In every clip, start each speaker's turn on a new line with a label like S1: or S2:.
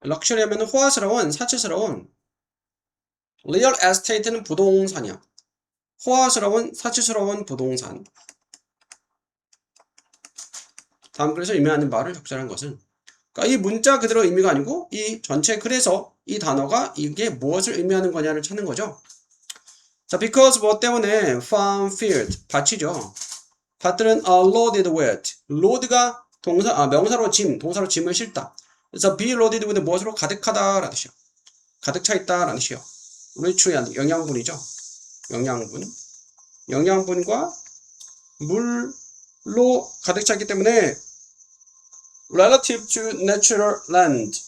S1: 럭셔리 하면 호화스러운, 사치스러운. 리얼 에스테이트는 부동산이야. 호화스러운, 사치스러운 부동산. 다음 글에서 의미하는 바를 적절한 것은. 그러니까 이 문자 그대로 의미가 아니고 이 전체 글에서 이 단어가 이게 무엇을 의미하는 거냐를 찾는 거죠. 자, because 뭐 때문에 farm field 밭이죠. 밭들은 loaded with. load가 명사로 짐, 동사로 짐을 싣다. 그래서 be loaded with 무엇으로 가득하다라는 뜻이요. 가득 차 있다라는 뜻이요. rich한 영양분이죠. 영양분과 물로 가득 찼기 때문에 relative to natural land.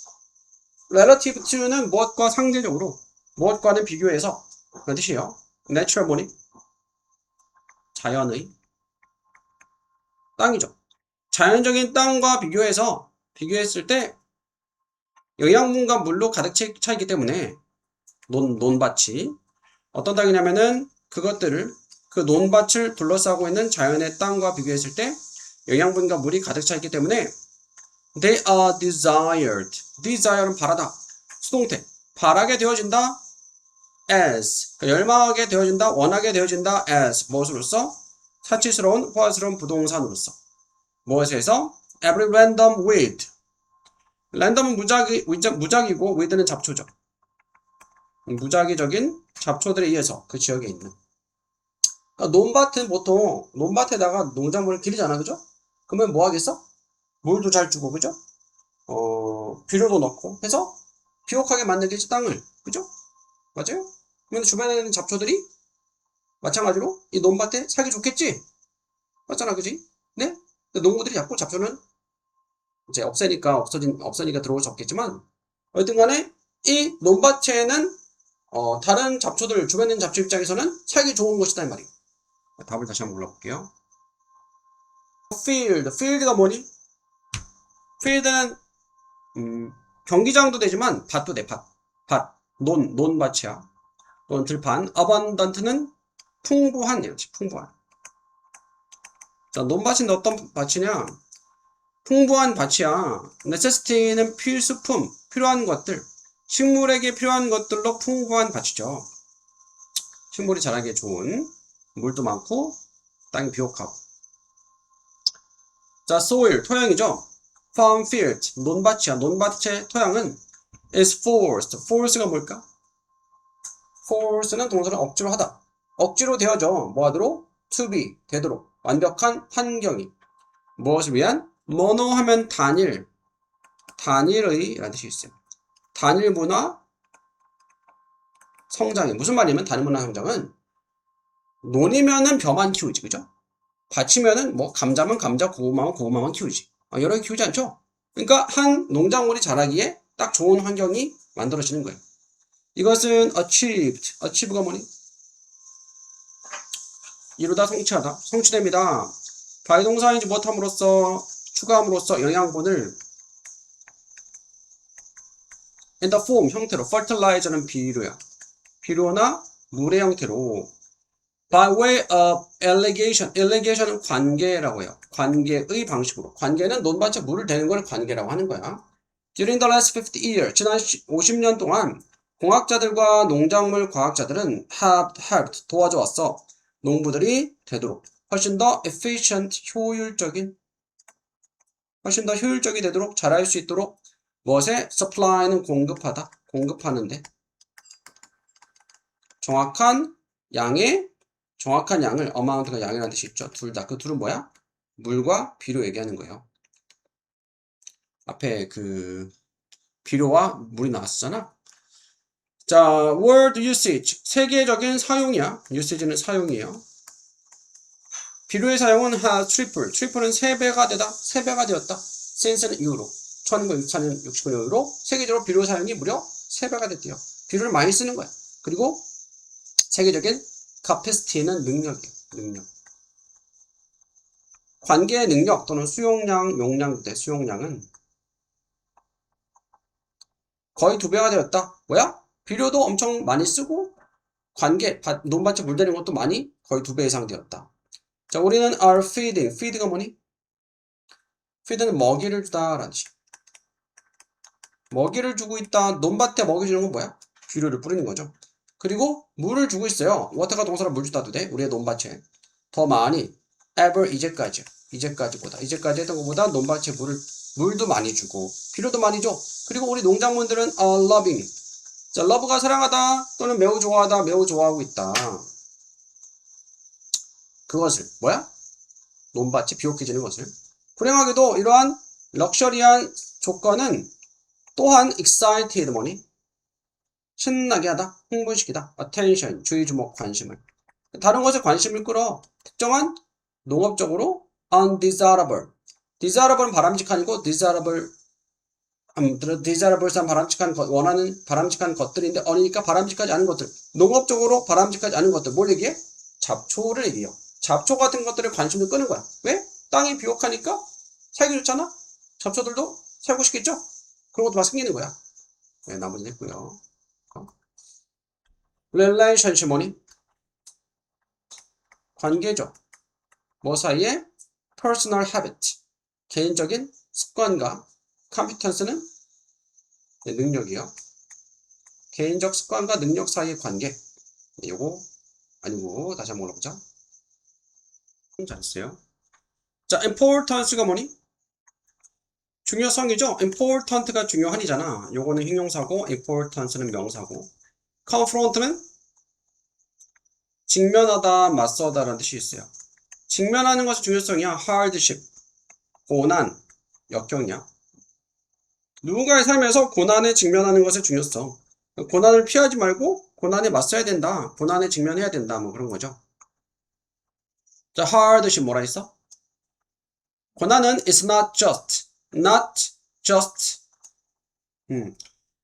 S1: relative to는 무엇과 상대적으로, 무엇과는 비교해서 그런 뜻이에요. natural 뭐니? 자연의 땅이죠. 자연적인 땅과 비교했을 때 영양분과 물로 가득 차 있기 때문에 논밭이 어떤 땅이냐면은 그 논밭을 둘러싸고 있는 자연의 땅과 비교했을 때 영양분과 물이 가득 차 있기 때문에 they are desired. desire는 바라다. 수동태. 바라게 되어진다 as. 열망하게 되어진다, 원하게 되어진다 as. 무엇으로써? 사치스러운, 호화스러운 부동산으로서. 무엇에서? every random with. 랜덤은 무작이고 with는 잡초죠. 무작위적인 잡초들에 의해서 그 지역에 있는. 그러니까 논밭은 보통 논밭에다가 농작물을 기르잖아, 그죠? 그러면 뭐 하겠어? 물도 잘 주고, 그죠? 비료도 넣고 해서 비옥하게 만들겠지, 땅을. 그죠? 맞아요? 그러면 주변에 있는 잡초들이 마찬가지로 이 논밭에 살기 좋겠지? 맞잖아, 그지? 네? 농부들이 자꾸 잡초는 이제 없으니까 들어올 수 없겠지만, 어쨌든 간에 이 논밭에는 다른 잡초들, 주변에 있는 잡초 입장에서는 살기 좋은 곳이다, 이 말이에요. 답을 다시 한번 불러볼게요. field가 뭐니? field는 경기장도 되지만 밭도 돼. 논밭이야. 또는 들판. abundant는 풍부한. 자, 논밭인데 어떤 밭이냐? 풍부한 밭이야. necessity는 필수품, 필요한 것들. 식물에게 필요한 것들로 풍부한 밭이죠. 식물이 자라기에 좋은, 물도 많고 땅이 비옥하고. 자, soil, 토양이죠. farm field, 논밭이야. 논밭의 토양은 is forced. force가 뭘까? force는 동사는 억지로 하다. 억지로 되어져. 뭐하도록? to be, 되도록. 완벽한 환경이. 무엇을 위한? 모노 하면 단일의 라는 뜻이 있어요. 단일 문화 성장이. 무슨 말이냐면 단일 문화 성장은 논이면은 벼만 키우지, 그죠? 밭이면은 뭐 감자면 감자, 고구마면 고구마만 키우지. 여러 개 키우지 않죠? 그러니까 한 농작물이 자라기에 딱 좋은 환경이 만들어지는 거예요. 이것은 achieve가 뭐니? 이루다, 성취하다. 성취됩니다. 바이동사인지 못함으로써, 추가함으로써 영양분을 in the form, 형태로. fertilizer는 비료야. 비료나 물의 형태로 by way of irrigation은 관계라고 해요. 관계의 방식으로. 관계는 논밭에 물을 대는 걸 관계라고 하는 거야. During the last 50 years, 지난 50년 동안 공학자들과 농작물 과학자들은 have helped, 도와줘 왔어. 농부들이 되도록 훨씬 더 efficient, 훨씬 더 효율적이 되도록, 잘할 수 있도록. 무엇에? supply는 공급하다, 공급하는데. 정확한 양을, amount가 양이라는 뜻이 있죠. 둘 다. 그 둘은 뭐야? 물과 비료 얘기하는 거예요. 앞에 비료와 물이 나왔었잖아. 자, world usage. 세계적인 사용이야. usage는 사용이에요. 비료의 사용은 has tripled. triple은 3배가 되었다. since는 이후로. 1964년 69년 이후로 세계적으로 비료 사용이 무려 3배가 됐대요. 비료를 많이 쓰는 거야. 그리고 세계적인 capacity는 능력. 관계의 능력 또는 수용량, 용량 대 수용량은 거의 2배가 되었다. 뭐야? 비료도 엄청 많이 쓰고 논밭에 물 대는 것도 많이, 거의 2배 이상 되었다. 자, 우리는 are feeding. feed가 뭐니? feed는 먹이를 주다 라는 뜻이야. 먹이를 주고 있다. 논밭에 먹이 주는 건 뭐야? 비료를 뿌리는 거죠. 그리고 물을 주고 있어요. 워터가 동사로 물 주다도 돼. 우리의 논밭에. 더 많이. ever 이제까지. 이제까지 했던 것보다 논밭에 물도 많이 주고 비료도 많이 줘. 그리고 우리 농작물들은 are loving. 자, love가 사랑하다 또는 매우 좋아하다, 매우 좋아하고 있다. 그것을 뭐야? 논밭이 비옥해지는 것을. 불행하게도 이러한 럭셔리한 조건은 또한 excited 뭐니? 신나게 하다, 흥분시키다, attention, 주의, 주목, 관심을. 다른 것에 관심을 끌어 특정한 농업적으로 undesirable. desirable은 바람직한이고 desirable산 바람직한 것, 원하는 바람직한 것들인데 어니니까 바람직하지 않은 것들. 농업적으로 바람직하지 않은 것들. 뭘 얘기해? 잡초를 얘기해요. 잡초 같은 것들에 관심을 끄는 거야. 왜? 땅이 비옥하니까 살기 좋잖아? 잡초들도 살고 싶겠죠? 그런 것도 막 생기는 거야. 네, 나머지는 했고요. relationship 뭐니? 관계죠. 뭐 사이에? personal habit. 개인적인 습관과 competence는 능력이요. 개인적 습관과 능력 사이의 관계. 요거 아니고 다시 한번 올라보자. 잘했어요. 자, importance가 뭐니? 중요성이죠. important가 중요한이잖아. 요거는 형용사고 importance는 명사고 confront는 직면하다, 맞서다라는 뜻이 있어요. 직면하는 것이 중요성이야. hardship, 고난, 역경이야. 누군가의 삶에서 고난에 직면하는 것의 중요성. 고난을 피하지 말고 고난에 맞서야 된다. 고난에 직면해야 된다. 뭐 그런 거죠. 자, hardship 뭐라 했어? 고난은 is not just.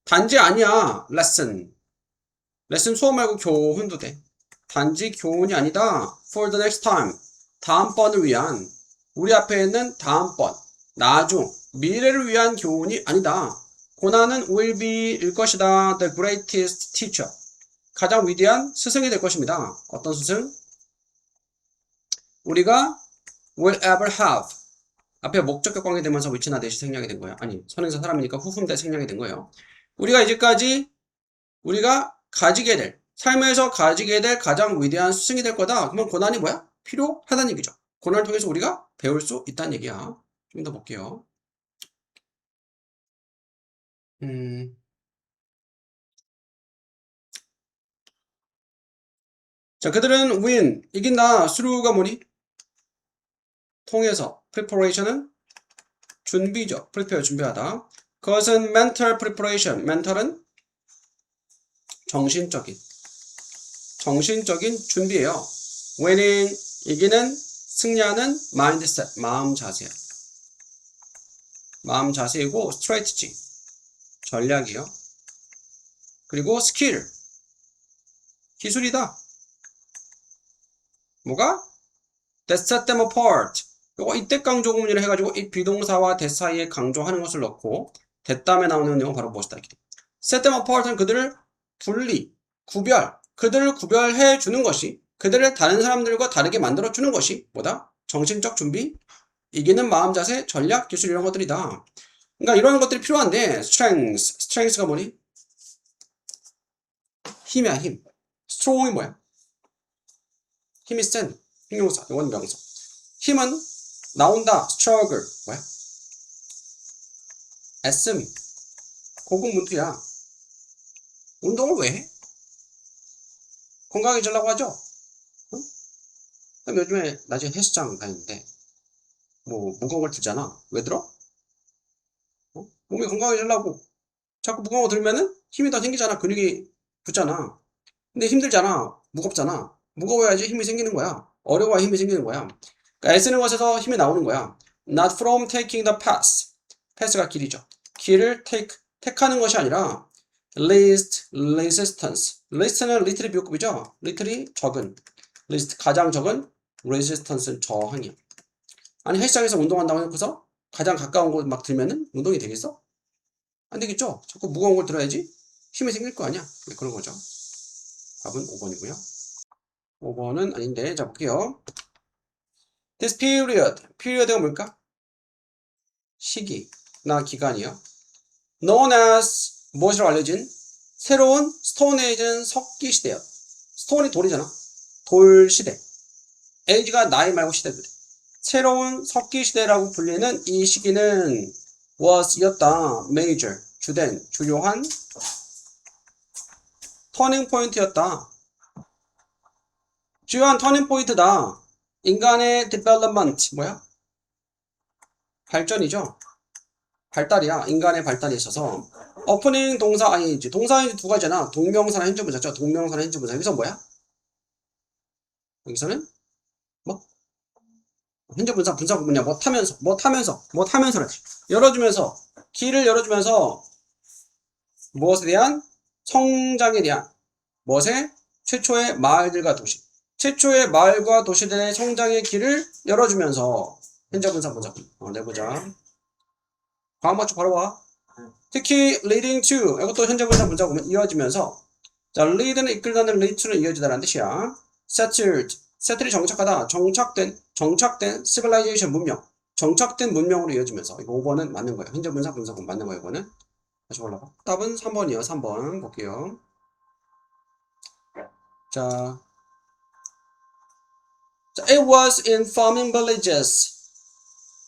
S1: 단지 아니야. lesson 수업 말고 교훈도 돼. 단지 교훈이 아니다. for the next time. 다음번을 위한. 우리 앞에 있는 다음번. 나중. 미래를 위한 교훈이 아니다. 고난은 will be일 것이다. The greatest teacher. 가장 위대한 스승이 될 것입니다. 어떤 스승? 우리가 will ever have. 앞에 목적격 관계 되면서 which나 대시 생략이 된 거예요. 아니, 선행사 사람이니까 후음대 생략이 된 거예요. 우리가 이제까지 우리가 가지게 될, 삶에서 가지게 될 가장 위대한 스승이 될 거다. 그러면 고난이 뭐야? 필요하다는 얘기죠. 고난을 통해서 우리가 배울 수 있다는 얘기야. 좀 더 볼게요. 자, 그들은 win, 이긴다. through가 뭐니? 통해서. preparation은 준비죠. prepare, 준비하다. 그것은 mental preparation. mental은 정신적인 준비예요. winning, 이기는, 승리하는 mindset, 마음 자세. 마음 자세이고 strategy, 전략이요. 그리고 skill, 기술이다. 뭐가? that set them apart. 요거 이때 강조구문이라 해가지고 이 비동사와 that 사이에 강조하는 것을 넣고 that 다음에 나오는 내용은 바로 무엇이다. set them apart는 그들을 분리, 구별, 그들을 구별해 주는 것이, 그들을 다른 사람들과 다르게 만들어 주는 것이 뭐다? 정신적 준비, 이기는 마음 자세, 전략, 기술 이런 것들이다. 그러니까 이런 것들이 필요한데 strength가 뭐니? 힘이야, 힘. strong이 뭐야? 힘이 센, 형용사, 이건 명사. 힘은 나온다, struggle, 뭐야? 애씀이, 고군분투야. 운동을 왜 해? 건강해지려고 하죠? 응? 그럼 요즘에 낮에 헬스장 다니는데 뭐 무거운 걸 들잖아. 왜 들어? 몸이 건강해지려고. 자꾸 무거운 거 들면은 힘이 더 생기잖아. 근육이 붙잖아. 근데 힘들잖아. 무겁잖아. 무거워야지 힘이 생기는 거야. 어려워야 힘이 생기는 거야. 그러니까 애쓰는 것에서 힘이 나오는 거야. Not from taking the path. path가 길이죠. 길을 택하는 것이 아니라 least resistance. least는 little이 비교급이죠. little이 적은. least 가장 적은, resistance는 저항이야. 아니 헬스장에서 운동한다고 해놓고서 가장 가까운 곳 막 들면은 운동이 되겠어? 안 되겠죠? 자꾸 무거운 걸 들어야지 힘이 생길 거 아니야? 네, 그런 거죠. 답은 5번이고요. 5번은 아닌데, 자, 볼게요. This period가 뭘까? 시기나 기간이요. known as 무엇으로 알려진 새로운 스톤 에이지는 석기 시대였다. 스톤이 돌이잖아. 돌 시대. 에이지가 나이 말고 시대들. 새로운 석기 시대라고 불리는 이 시기는 was였다. major, 주된, 주요한 터닝 포인트였다. 주요한 터닝 포인트다. 인간의 development, 뭐야? 발전이죠. 발달이야. 인간의 발달이 있어서. opening 동사 ing. 동사 ing 두 가지잖아. 동명사나 현재분사죠. 동명사나 현재분사. 여기서 뭐야? 여기서는 뭐? 현재분사, 분사 구분이야. 뭐 타면서라지. 열어주면서, 길을 열어주면서 무엇에 대한 성장에 대한 무엇의 최초의 마을들과 도시. 최초의 마을과 도시들의 성장의 길을 열어주면서 현재분사, 분사구분. 내보자. 다음 맞춰 바로 와. 특히 leading to 이것도 현재분사, 분사구문 이어지면서 자, lead는 이끌다는 lead to는 이어지다라는 뜻이야. settled 정착하다, 정착된 civilization 문명, 정착된 문명으로 이어지면서 이거 5번은 맞는 거예요. 현재분사, 분사구문 맞는 거예요. 이거는 다시 올라가. 답은 3번이요. 3번 볼게요. 자, it was in farming villages.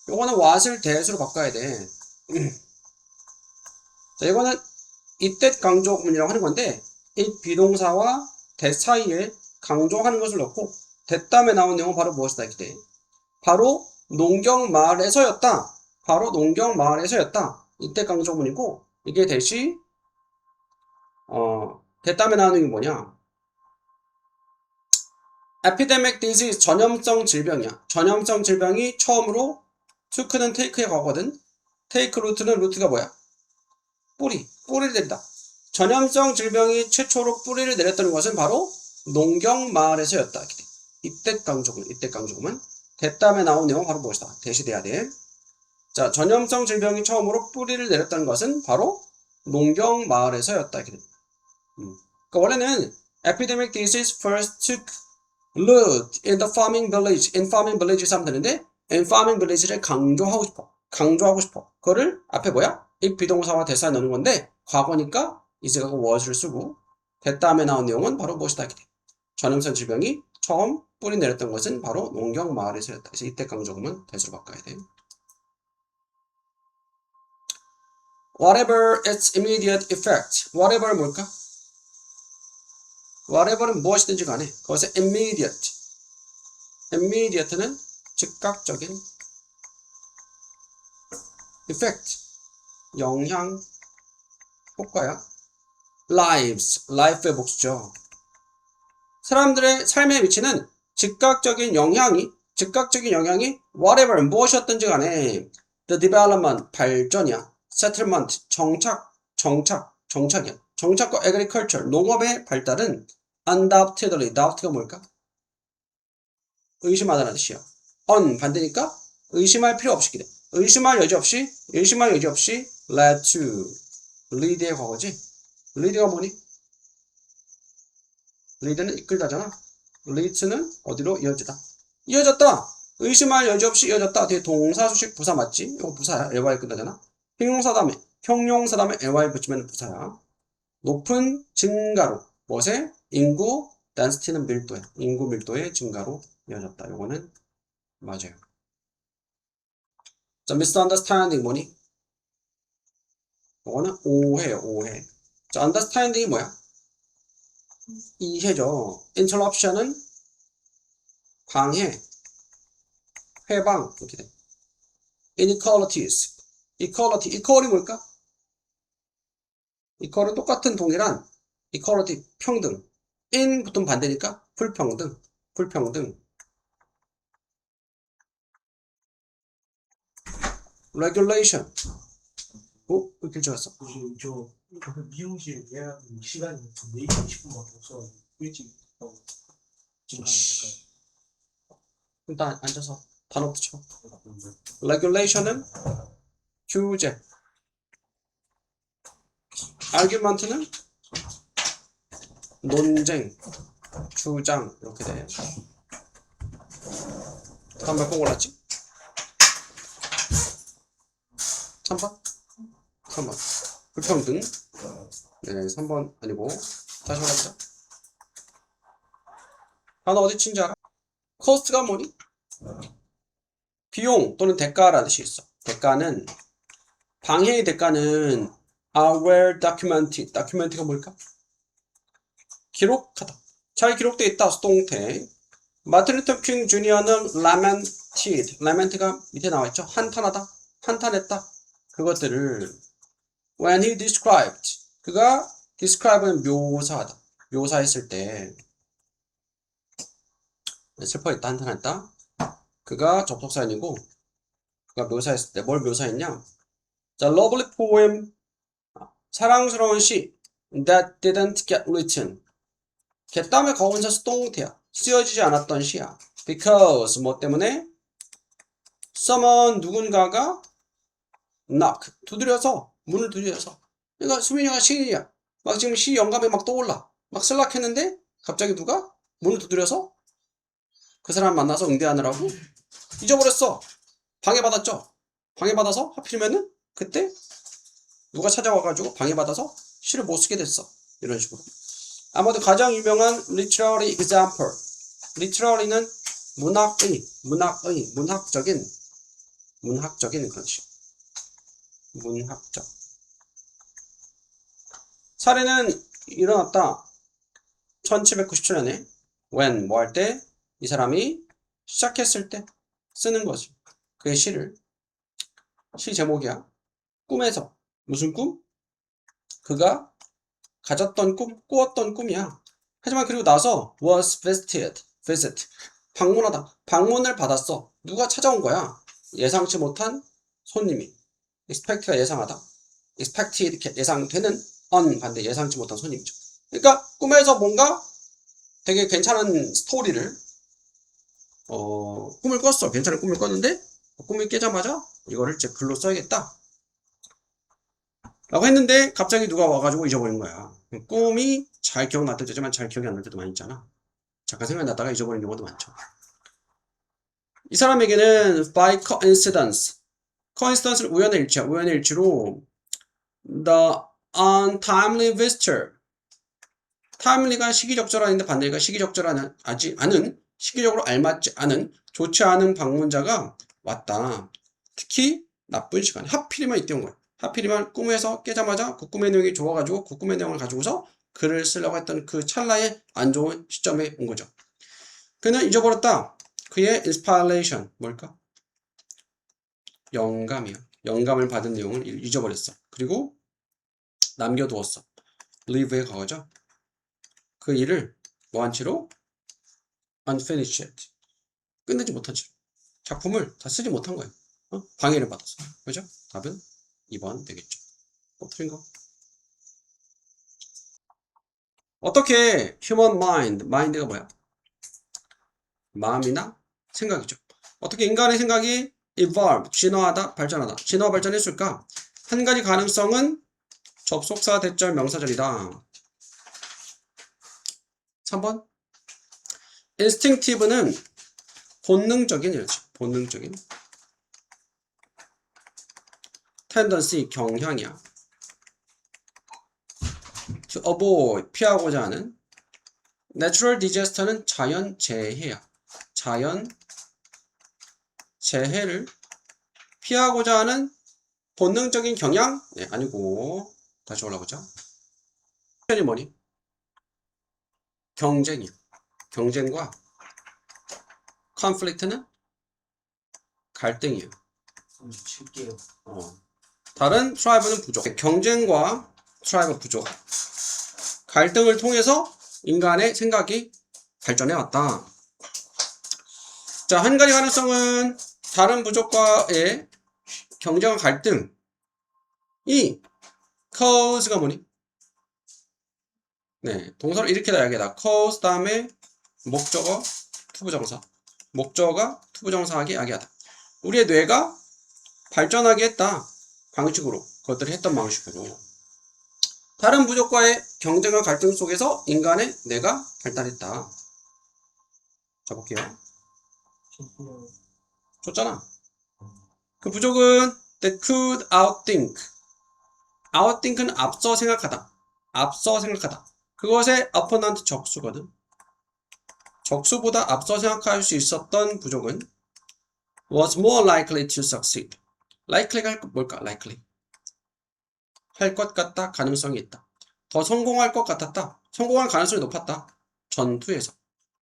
S1: 요거는 what을 that으로 바꿔야 돼. 자, 이거는 이때 강조구문이라고 하는 건데 이 비동사와 that 사이에 강조하는 것을 넣고 that 다음에 나온 내용은 바로 무엇이다 이렇게 돼. 바로 농경마을에서였다. 바로 농경마을에서였다. 이때 강조구문이고 이게 that이 that 다음에 나오는 게 뭐냐? epidemic disease 전염성 질병이야. 전염성 질병이 처음으로 took는 take에 가거든. take 루트가 뭐야? 뿌리를 내린다. 전염성 질병이 최초로 뿌리를 내렸다는 것은 바로 농경마을에서였다. 이때 강조구문. 대담에 나온 내용은 바로 무엇이다. 대시 돼야 돼. 자, 전염성 질병이 처음으로 뿌리를 내렸다는 것은 바로 농경마을에서였다. 그러니까 원래는 epidemic disease first took root in the farming village. in farming village 하면 되는데 in farming village를 강조하고 싶어. 그거를 앞에 뭐야? 이 비동사와 대사에 넣는 건데 과거니까 is하고 was를 쓰고 that 다음에 나온 내용은 바로 무엇이다 이렇게 돼. 전염성 질병이 처음 뿌리 내렸던 것은 바로 농경마을에서였다. 그래서 이때 강조구문 that으로 바꿔야 돼. Whatever its immediate effect. whatever 뭘까? whatever는 무엇이든지 간에 그것의 immediate는 즉각적인 effect 영향 효과야. life의 복수죠. 사람들의 삶에 미치는 즉각적인 영향이 whatever 무엇이었든지 간에 the development 발전이야. settlement 정착이야. 정착과 agriculture 농업의 발달은 doubt가 뭘까? 의심하다는 뜻이야. 반대니까 의심할 필요 없이 기대. 의심할 여지 없이 led to lead의 과거지. lead가 뭐니? lead는 이끌다잖아. leads는 어디로 이어졌다. 의심할 여지 없이 이어졌다. 뒤에 동사 수식 부사 맞지? 이거 부사야. ly 끝나잖아. 형용사 다음에 ly 붙이면 부사야. 높은 증가로 무엇에? 인구 density는 밀도야. 인구 밀도의 증가로 이어졌다. 이거는 맞아요. 자, misunderstanding 뭐니? 이거는 오해예요. 오해. 자, understanding이 뭐야? 이해죠. interruption은 방해, 회방 이렇게 돼. inequalities, equal이 뭘까? equal은 똑같은 동일한 equality 평등. in 붙은 반대니까 불평등. regulation. 왜 이렇게 좋았어?
S2: 저 미용실 예약 시간이 4시 20분밖에 없어. 일찍 하고 지금
S1: 일단 앉아서 단어 붙여. regulation은 규제. argument는 논쟁, 주장 이렇게 돼. 다음 몇 번 골랐지? 3번? 불평등. 네, 3번 아니고 다시 말해보자. 단어 어디 친지 알아? cost가 뭐니? 비용 또는 대가라는 뜻이 있어. 대가는 방해의 대가는 are well documented. document가 뭘까? 기록하다. 잘 기록되어 있다. 수동태. 마틴 루터 킹 주니어는 lamented. lament가 밑에 나와 있죠. 한탄하다. 한탄했다. 그것들을 when he described. 그가 describe는 묘사하다. 묘사했을 때 슬퍼했다. 한탄했다. 그가 접속사연이고 그가 묘사했을 때 뭘 묘사했냐? The lovely poem 사랑스러운 시 that didn't get written. 갯담에 거운사 수동태야. 쓰여지지 않았던 시야. Because 뭐 때문에? Someone 누군가가 knock 두드려서 문을 두드려서. 그러니까 수민이가 시인이야. 막 지금 시 영감이 막 떠올라. 막 쓸락했는데 갑자기 누가 문을 두드려서 그 사람 만나서 응대하느라고 잊어버렸어. 방해받았죠. 방해받아서 하필이면은 그때 누가 찾아와가지고 방해받아서 시를 못 쓰게 됐어. 이런 식으로. 아마도 가장 유명한 literary example. literary는 문학적인 그런 식. 문학적. 사례는 일어났다. 1797년에 when 뭐 할 때 이 사람이 시작했을 때 쓰는 거지. 그의 시를. 시 제목이야. 꿈에서. 무슨 꿈? 그가 가졌던 꿈, 꾸었던 꿈이야. 하지만 그리고 나서 was visit. 방문하다. 방문을 받았어. 누가 찾아온 거야? 예상치 못한 손님이. expect가 예상하다. expected 예상되는 반대 예상치 못한 손님이죠. 그러니까 꿈에서 뭔가 되게 괜찮은 스토리를 꿈을 꿨어. 괜찮은 꿈을 꿨는데 꿈이 깨자마자 이거를 제 글로 써야겠다. 라고 했는데 갑자기 누가 와가지고 잊어버린 거야. 꿈이 잘 기억날 때도 있지만 잘 기억이 안 날 때도 많이 있잖아. 잠깐 생각났다가 잊어버린 경우도 많죠. 이 사람에게는 by coincidence는 우연의 일치야. 우연의 일치로 the untimely visitor. timely가 시기적절한인데 반대가 시기적절하지 않은 시기적으로 알맞지 않은 좋지 않은 방문자가 왔다. 특히 나쁜 시간에 하필이면 이때 온 거야. 하필이면 꿈에서 깨자마자 그 꿈의 내용이 좋아가지고 그 꿈의 내용을 가지고서 글을 쓰려고 했던 그 찰나의 안 좋은 시점에 온 거죠. 그는 잊어버렸다. 그의 inspiration 뭘까? 영감이야. 영감을 받은 내용을 잊어버렸어. 그리고 남겨두었어. leave의 과거죠. 그 일을 뭐한 채로? unfinished. 끝내지 못한 채로. 작품을 다 쓰지 못한 거예요. 방해를 받았어. 그죠? 답은 2번 되겠죠. 틀린 거. 어떻게 human mind가 뭐야? 마음이나 생각이죠. 어떻게 인간의 생각이 evolve, 진화하다, 발전하다. 진화 발전했을까? 한 가지 가능성은 접속사 대절 명사절이다. 3번. instinctive는 본능적인 이렇지. 본능적인. tendency 경향이야. to avoid 피하고자 하는. natural disaster는 자연 재해야. 자연 재해를 피하고자 하는 본능적인 경향? 네, 아니고 다시 올라보자. 편이 뭐니? 경쟁이야. 경쟁과 conflict는 갈등이야.
S2: 37개요.
S1: 다른 트라이브는 부족. 경쟁과 트라이브 부족. 갈등을 통해서 인간의 생각이 발전해 왔다. 자, 한 가지 가능성은 다른 부족과의 경쟁과 갈등이 cause가 뭐니? 네, 동사를 이렇게 다 이야기하다. cause 다음에 목적어, 투부정사. 목적어가 투부정사하게 이야기하다. 우리의 뇌가 발전하게 했다. 방식으로. 그것들을 했던 방식으로. 다른 부족과의 경쟁과 갈등 속에서 인간의 뇌가 발달했다. 자, 볼게요. 줬잖아. 그 부족은 that could outthink. outthink는 앞서 생각하다. 앞서 생각하다. 그것의 opponent 적수거든. 적수보다 앞서 생각할 수 있었던 부족은 was more likely to succeed. likely가 뭘까? likely. 할 것 같다. 가능성이 있다. 더 성공할 것 같았다. 성공할 가능성이 높았다. 전투에서.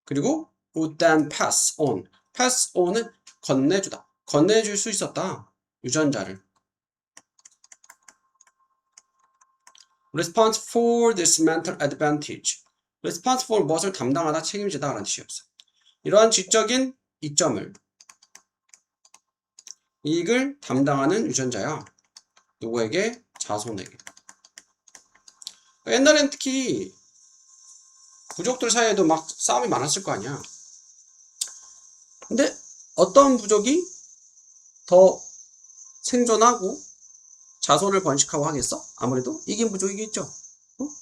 S1: 그리고 would then pass on. pass on은 건네주다. 건네줄 수 있었다. 유전자를. response for this mental advantage. response for 무엇을 담당하다, 책임지다 라는 뜻이었어. 이러한 지적인 이점을 이익을 담당하는 유전자야. 누구에게? 자손에게. 옛날엔 특히 부족들 사이에도 막 싸움이 많았을 거 아니야. 근데 어떤 부족이 더 생존하고 자손을 번식하고 하겠어? 아무래도 이긴 부족이겠죠.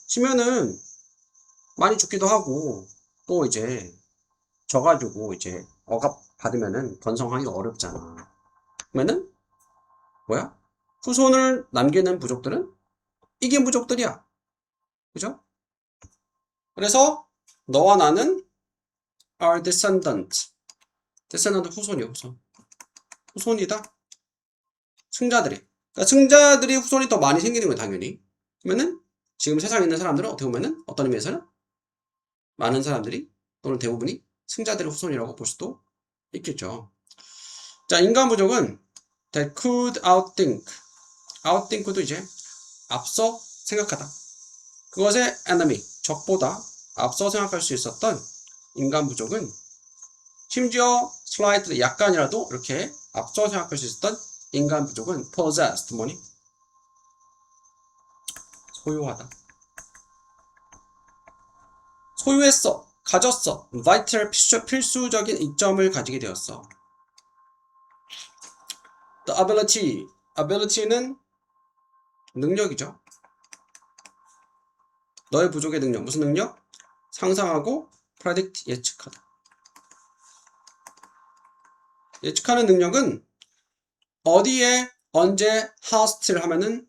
S1: 지면은 많이 죽기도 하고 또 이제 져가지고 이제 억압 받으면은 번성하기가 어렵잖아. 그러면은 뭐야? 후손을 남기는 부족들은 이긴 부족들이야. 그죠? 그래서 너와 나는 are descendant. descendant 후손이야, 후손. 후손이다. 승자들이. 그러니까 승자들이 후손이 더 많이 생기는 거야, 당연히. 그러면은 지금 세상에 있는 사람들은 어떻게 보면은 어떤 의미에서는 많은 사람들이 또는 대부분이 승자들의 후손이라고 볼 수도 있겠죠. 자, 인간 부족은 that could outthink. outthink도 이제 앞서 생각하다. 그것의 enemy, 적보다 앞서 생각할 수 있었던 인간 부족은 심지어 slightly, 약간이라도 이렇게 앞서 생각할 수 있었던 인간 부족은 possessed, 뭐니? 소유하다. 소유했어, 가졌어, vital, 필수적인 이점을 가지게 되었어. The ability, ability는 능력이죠. 너의 부족의 능력, 무슨 능력? 상상하고 predict, 예측하다. 예측하는 능력은 어디에 언제 hostile 하면은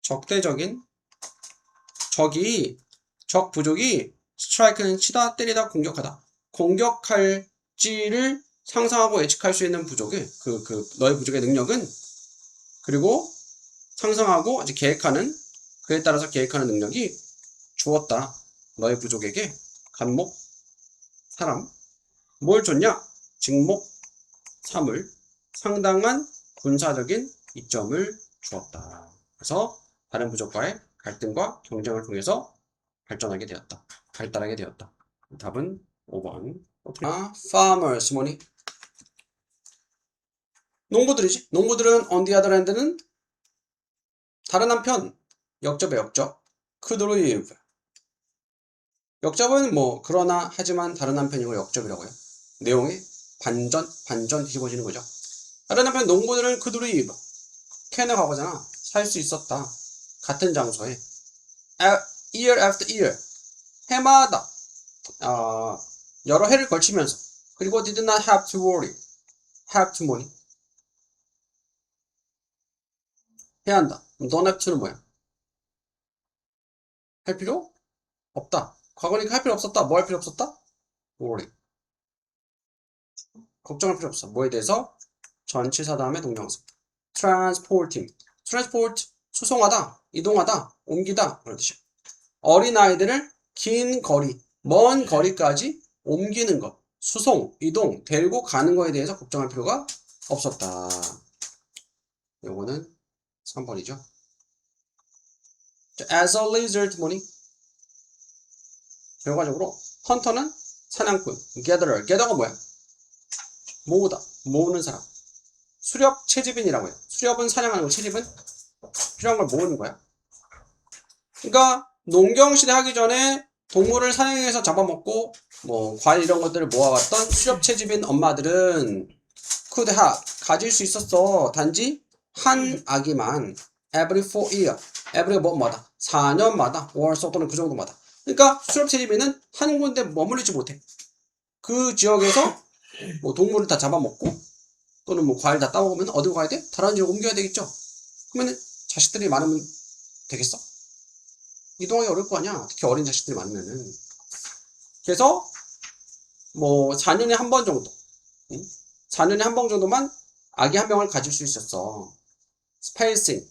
S1: 적대적인 적 부족이 strike는 치다, 때리다, 공격하다. 공격할지를 상상하고 예측할 수 있는 부족의 너의 부족의 능력은, 그리고 상상하고 이제 계획하는, 그에 따라서 계획하는 능력이 주었다. 너의 부족에게 간목, 사람, 뭘 줬냐? 직목, 사물, 상당한 군사적인 이점을 주었다. 그래서 다른 부족과의 갈등과 경쟁을 통해서 발전하게 되었다. 발달하게 되었다. 답은 5번. farmers, 뭐니? 농부들이지. 농부들은 on the other hand는 다른 한편, 역접의 역접, could live. 역접은 뭐 그러나 하지만 다른 한편이고 역접이라고요. 내용에 반전 뒤집어지는 거죠. 다른 한편 농부들은 could live. can의 과거잖아. 살 수 있었다. 같은 장소에 year after year, 해마다 여러 해를 걸치면서, 그리고 did not have to worry, have to 뭐니? 해야 한다. don't have to는 뭐야? 할 필요 없다. 과거니까 할 필요 없었다. 뭐 할 필요 없었다? worry. 걱정할 필요 없어. 뭐에 대해서? 전치사 다음에 동명사. transporting. transport, 수송하다, 이동하다, 옮기다 그런 뜻이야. 어린아이들을 긴 거리, 먼 거리까지 옮기는 것, 수송, 이동, 데리고 가는 거에 대해서 걱정할 필요가 없었다. 요거는 3번이죠. As a result, 뭐니? 결과적으로 헌터는 사냥꾼, gather가 뭐야? 모으다, 모으는 사람. 수렵 채집인이라고 해요. 수렵은 사냥하는 거, 채집은 필요한 걸 모으는 거야. 그러니까 농경시대 하기 전에 동물을 사냥해서 잡아먹고 뭐 과일 이런 것들을 모아왔던 수렵채집인 엄마들은 could have, 가질 수 있었어. 단지 한 아기만 every 4year, every 뭐마다 4년마다 or so 또는 그 정도마다. 그러니까 수렵채집인은 한 군데 머물리지 못해. 그 지역에서 뭐 동물을 다 잡아먹고 또는 뭐 과일 다 따먹으면 어디로 가야 돼? 다른 지역 옮겨야 되겠죠. 그러면 자식들이 많으면 되겠어? 이동하기 어려울 거 아니야. 특히 어린 자식들이 많으면은. 그래서 뭐 4년에 한 번 정도, 4년에 한 번 정도만 아기 한 명을 가질 수 있었어. 스페이싱.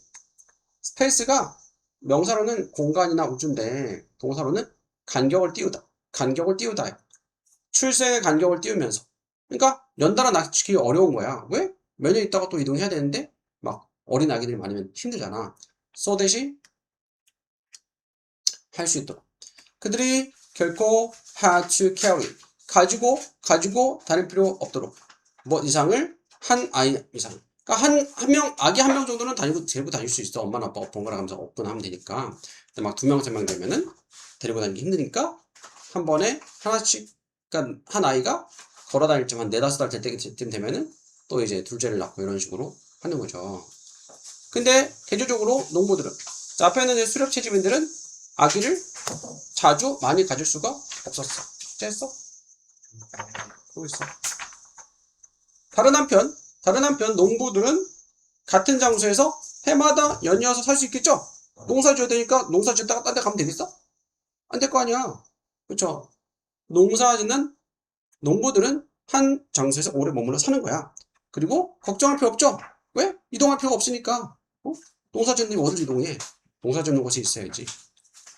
S1: 스페이스가 명사로는 공간이나 우주인데 동사로는 간격을 띄우다. 간격을 띄우다. 출생의 간격을 띄우면서. 그러니까 연달아 낳기 어려운 거야. 왜? 몇 년 있다가 또 이동해야 되는데 막 어린 아기들이 많으면 힘들잖아. so that이 할 수 있도록. 그들이 결코 had to carry. 가지고 다닐 필요 없도록. 뭐 이상을 한 아이 이상. 그러니까 아기 한 명 정도는 데리고 다닐 수 있어. 엄마나 아빠가 번갈아 가면서 업거나 하면 되니까. 근데 막 2명, 3명 되면은 데리고 다니기 힘드니까 한 번에 하나씩, 그러니까 한 아이가 걸어 다닐 쯤 한 4, 5살 될 때쯤 되면은 또 이제 둘째를 낳고 이런 식으로 하는 거죠. 근데 대조적으로 농부들은, 자, 앞에 있는 수렵 채집인들은 아기를 자주 많이 가질 수가 없었어. 숙제했어? 그러고 있어. 다른 한편 농부들은 같은 장소에서 해마다 연이어서 살 수 있겠죠? 농사 지어야 되니까 농사 지었다가 딴 데 가면 되겠어? 안 될 거 아니야. 그쵸? 농사 짓는 농부들은 한 장소에서 오래 머물러 사는 거야. 그리고 걱정할 필요 없죠? 왜? 이동할 필요가 없으니까. 농사 짓는 게 어딜 이동해? 농사 짓는 곳이 있어야지.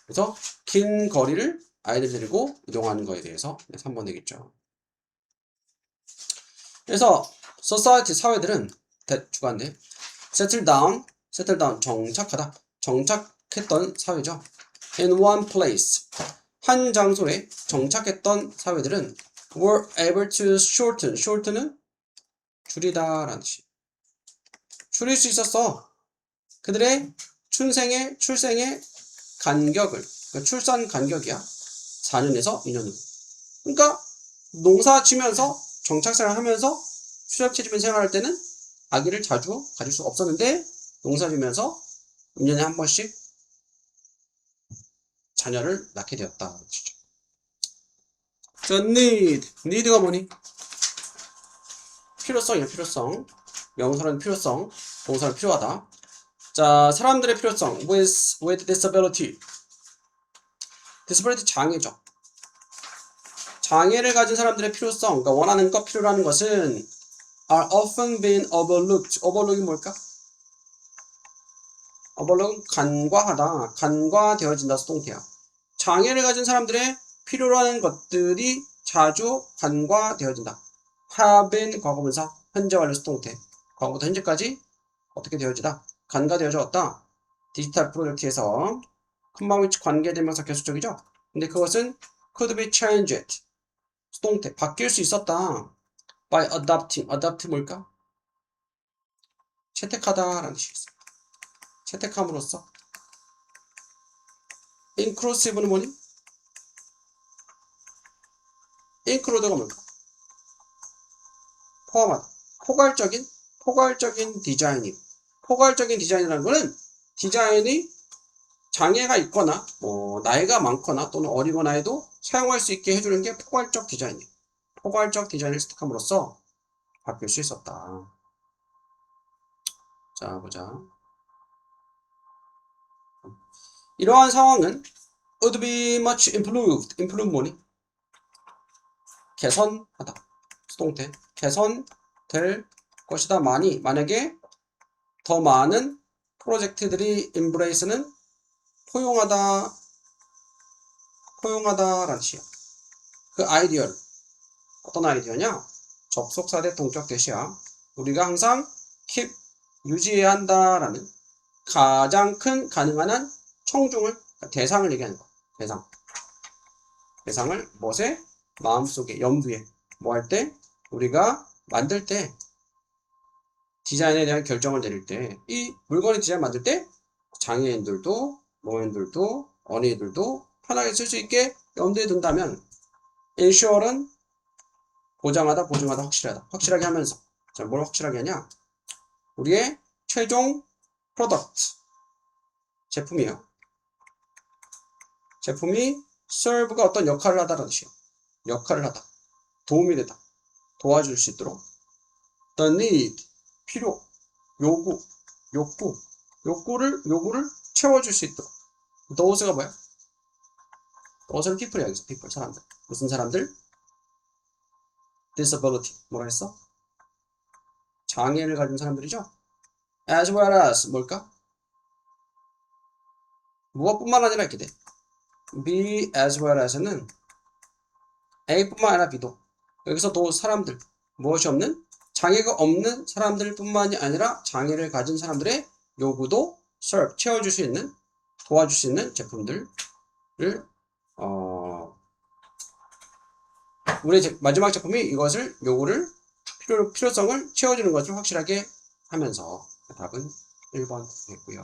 S1: 그래서 긴 거리를 아이들 데리고 이동하는 거에 대해서 3번 되겠죠. 그래서 society 사회들은 주관데 settle down 정착했던 사회죠. in one place 한 장소에 정착했던 사회들은 were able to shorten은 줄이다라는 뜻이. 줄일 수 있었어. 그들의 출생의 간격을, 그러니까 출산 간격이야. 4년에서 2년으로. 그러니까 농사 지면서 정착생활 하면서 수렵채집인 생활할 때는 아기를 자주 가질 수 없었는데 농사 지면서 2년에 한 번씩 자녀를 낳게 되었다. 자, need가 뭐니? 필요성이야, 필요성. 명사는 필요성, 동사는 필요하다. 자, 사람들의 필요성 with disability. disability 장애죠. 장애를 가진 사람들의 필요성, 그러니까 원하는 것, 필요로 하는 것은 are often been overlooked. overlook이 뭘까? overlook은 간과되어진다, 수동태야. 장애를 가진 사람들의 필요로 하는 것들이 자주 간과되어진다. have been 과거분사, 현재 완료 수동태. 과거부터 현재까지 어떻게 되어지다? 간과되어졌다. 디지털 프로젝트에서 컴마 위치 관계대명사 계속적이죠? 근데 그것은 could be changed. 수동태, 바뀔 수 있었다. by adapting. adapt 뭘까? 채택하다라는 뜻이겠어. 채택함으로써. inclusive는 뭐니? include가 뭘까? 포함하다. 포괄적인 디자인이. 포괄적인 디자인이라는 거는 디자인이 장애가 있거나 뭐 나이가 많거나 또는 어리거나 해도 사용할 수 있게 해주는 게 포괄적 디자인이에요. 포괄적 디자인을 습득함으로써 바뀔 수 있었다. 자, 보자. 이러한 상황은 would be much improved. improve 뭐니? 개선하다. 수동태. 개선될 것이다. 만약에 더 많은 프로젝트들이 embrace는 포용하다라는 뜻이야. 그 아이디어를. 어떤 아이디어냐? 접속사 대 동격 대시야. 우리가 항상 keep, 유지해야 한다라는 가장 큰 가능한 한 청중을, 대상을 얘기하는 거야. 대상을 무엇에? 마음속에, 염두에. 뭐 할 때? 우리가 만들 때, 디자인에 대한 결정을 내릴 때, 이 물건의 디자인 만들 때 장애인들도, 노인들도, 어린이들도 편하게 쓸 수 있게 염두에 둔다면 ensure는 보장하다, 확실하다. 확실하게 하면서. 자, 뭘 확실하게 하냐? 우리의 최종 프로덕트. 제품이에요. 제품이 serve가 어떤 역할을 하다라는 뜻이에요. 역할을 하다. 도움이 되다. 도와줄 수 있도록. the need. 필요. 욕구. 요구를 채워줄 수 있도록. those가 뭐야? those는 people이야, 여기서 people, 사람들. 무슨 사람들? disability. 뭐라 했어? 장애를 가진 사람들이죠? as well as, 뭘까? 무엇뿐만 아니라 이렇게 돼. be as well as는 A뿐만 아니라 B도. 여기서 도 사람들. 무엇이 없는? 장애가 없는 사람들뿐만이 아니라 장애를 가진 사람들의 요구도 serve, 채워줄 수 있는, 도와줄 수 있는 제품들을 우리 마지막 제품이 이것을 요구를 필요성을 채워주는 것을 확실하게 하면서 답은 1번 했고요.